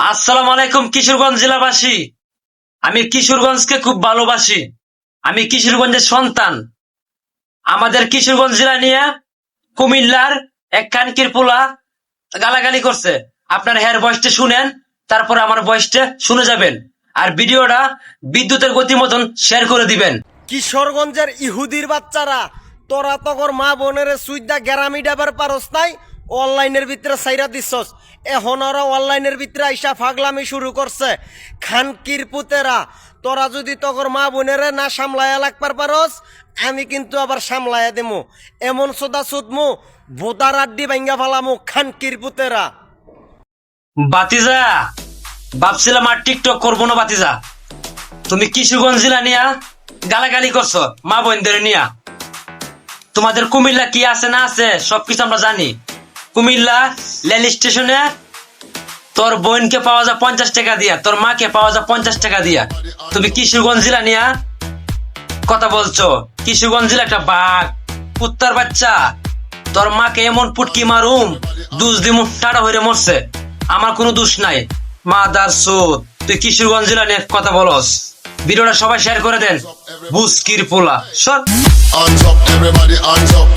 আসসালামু আলাইকুম কিশোরগঞ্জ জেলাবাসী। আমি কিশোরগঞ্জকে খুব ভালোবাসি। আমি কিশোরগঞ্জের সন্তান। আমাদের কিশোরগঞ্জ জেলা নিয়ে কুমিল্লার এক কানকির পোলা গালাগালি করছে। আপনার হেয়ার ভয়েসটা শুনেন, তারপর আমার ভয়েসটা শুনে যাবেন। আর ভিডিওটা বিদ্যুতের গতি মতন শেয়ার করে দিবেন। কিশোরগঞ্জের ইহুদির বাচ্চারা, তোরা তগর মা বোনের সুইদা গ্যারামি ডাবার পারস নাই, অনলাইনের ভিতরে সাইরা দিছস। এখন ওরা অনলাইনের ভিতরে আইসা ফাগলামি শুরু করছে। খানকির পুতেরা, তোরা যদি তগর মা বোনেরে না সামলায়া লাগবার পারস, আমি কিন্তু আবার সামলায়া দেমু। এমন সোদা সুদমু, বোদার আড্ডি ভাঙ্গা ফালামু। খানকির পুতেরা, বাতিজা, ভাবছিলাম আর টিকটক করবো না। বাতিজা, তুমি কিশোরগঞ্জ জেলা নিয়া গালাগালি করছো মা বোনদের নিয়া। তোমাদের কুমিল্লা কি আছে না আছে সবকিছু আমরা জানি। কুমিল্লা রেল স্টেশনে তোর বোনকে পাওয়া যায় 50 টাকা দিয়া, তোর মাকে পাওয়া যায় 50 টাকা দিয়া। তুমি কিশোরগঞ্জ জেলা নিয়া কথা বলছো। কিশোরগঞ্জ জেলা একটা বাঘ, কুত্তার বাচ্চা। তোর মাকে এমন পুটকি মারুম, দুষ দিমু টাটা হইরে মরছে। আমার কোনো দোষ নাই। মাদার সুদ, তুই কিশোরগঞ্জ জেলা নিয়ে কথা বলস। ভিডিওটা সবাই শেয়ার করে দেন। বুস্কির পোলা সব Hands up, everybody, hands up.